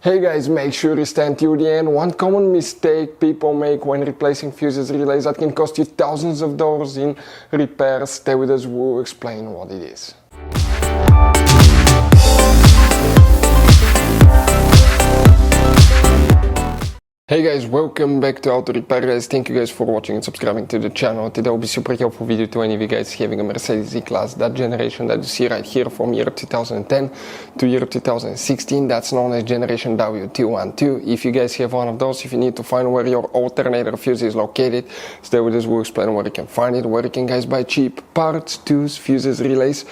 Hey guys, make sure you stand till the end. One common mistake people make when replacing fuses relays that can cost you thousands of dollars in repairs. Stay with us, we'll explain what it is. Hey guys, welcome back to Auto Repair guys. Thank you guys for watching and subscribing to the channel. Today will be super helpful video to any of you guys having a Mercedes E Class, that generation that you see right here from year 2010 to year 2016. That's known as generation W212. If you guys have one of those, if you need to find where your alternator fuse is located, stay with us, we'll explain where you can find it, where you can guys buy cheap parts, tools, fuses, relays.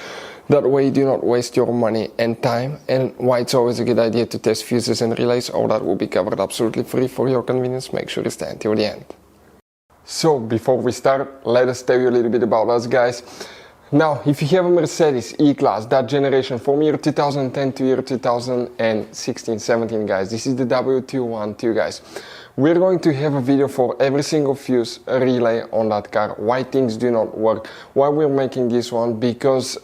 That way you do not waste your money and time, and why it's always a good idea to test fuses and relays. All that will be covered absolutely free for your convenience. Make sure you stay until the end. So before we start, let us tell you a little bit about us guys. Now, if you have a Mercedes E-Class, that generation from year 2010 to year 2016-17 guys, this is the W212 guys. We're going to have a video for every single fuse relay on that car, why things do not work, why we're making this one, because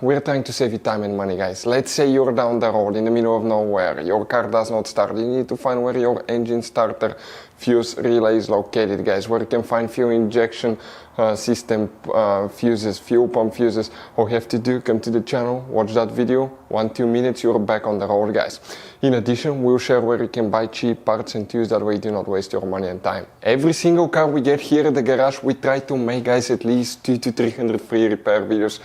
we're trying to save you time and money guys. Let's say you're down the road in the middle of nowhere, your car does not start, you need to find where your engine starter fuse relay is located guys, where you can find fuel injection system fuses, fuel pump fuses. All you have to do, come to the channel, watch that video, 1-2 minutes, you're back on the road guys. In addition, we'll share where you can buy cheap parts and tools, that way you do not waste your money and time. Every single car we get here at the garage, we try to make guys at least 200 to 300 free repair videos.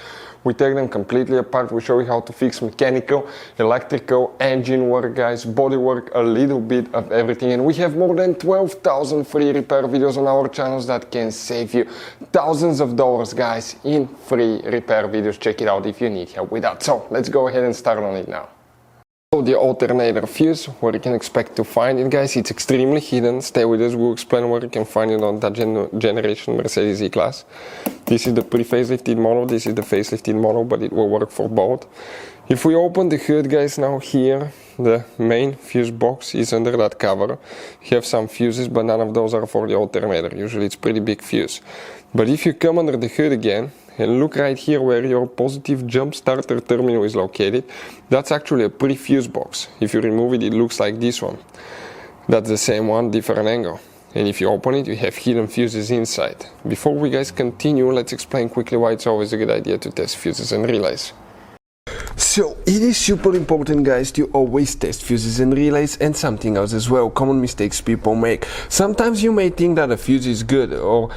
We take them completely apart, we show you how to fix mechanical, electrical, engine work guys, body work, a little bit of everything. And we have more than 12,000 free repair videos on our channels that can save you thousands of dollars guys in free repair videos. Check it out if you need help with that. So let's go ahead and start on it now. So the alternator fuse, where you can expect to find it guys, it's extremely hidden. Stay with us, we'll explain where you can find it on that generation Mercedes E-Class. This is the pre-facelifted model, this is the facelifted model, but it will work for both. If we open the hood guys now here, the main fuse box is under that cover. You have some fuses, but none of those are for the alternator. Usually it's pretty big fuse. But if you come under the hood again, and look right here where your positive jump starter terminal is located, that's actually a pre-fuse box. If you remove it, it looks like this one. That's the same one, different angle. And if you open it, you have hidden fuses inside. Before we guys continue, let's explain quickly why it's always a good idea to test fuses and relays. So it is super important guys to always test fuses and relays, and something else as well, common mistakes people make. Sometimes you may think that a fuse is good, or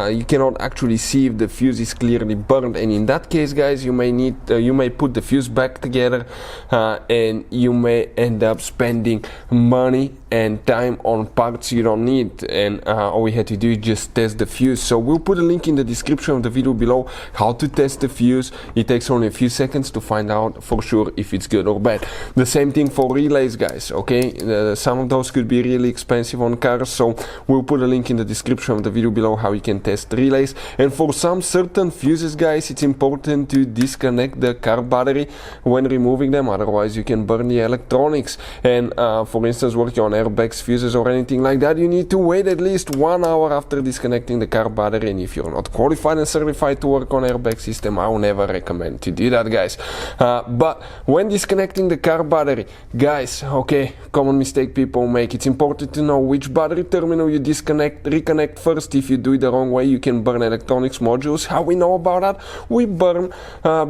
you cannot actually see if the fuse is clearly burned, and in that case guys, you may put the fuse back together and you may end up spending money and time on parts you don't need, and all we had to do is just test the fuse. So we'll put a link in the description of the video below how to test the fuse. It takes only a few seconds to find out for sure if it's good or bad. The same thing for relays guys, okay? Some of those could be really expensive on cars, so we'll put a link in the description of the video below how you can test relays. And for some certain fuses guys, it's important to disconnect the car battery when removing them, otherwise you can burn the electronics. And for instance, working on airbags, fuses or anything like that, you need to wait at least 1 hour after disconnecting the car battery. And if you're not qualified and certified to work on airbag system, I will never recommend to do that guys. But when disconnecting the car battery guys, okay, common mistake people make, it's important to know which battery terminal you reconnect first. If you do it the wrong way, you can burn electronics modules. How we know about that? We burn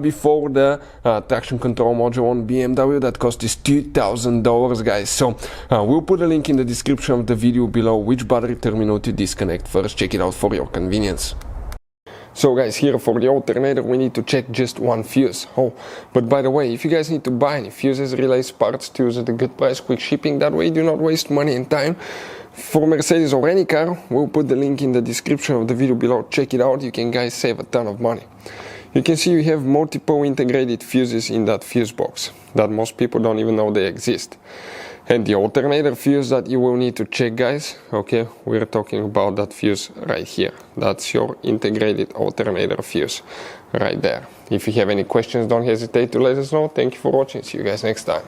before the traction control module on BMW that cost us $2,000 guys. So we'll put a link in the description of the video below which battery terminal to disconnect first. Check it out for your convenience. So guys, here for the alternator we need to check just one fuse. Oh, but by the way, if you guys need to buy any fuses, relays, parts, tools at a good price, quick shipping, that way you do not waste money and time. For Mercedes or any car, we'll put the link in the description of the video below. Check it out, you can guys save a ton of money. You can see you have multiple integrated fuses in that fuse box that most people don't even know they exist. And the alternator fuse that you will need to check guys, okay, we're talking about that fuse right here. That's your integrated alternator fuse right there. If you have any questions, don't hesitate to let us know. Thank you for watching, see you guys next time.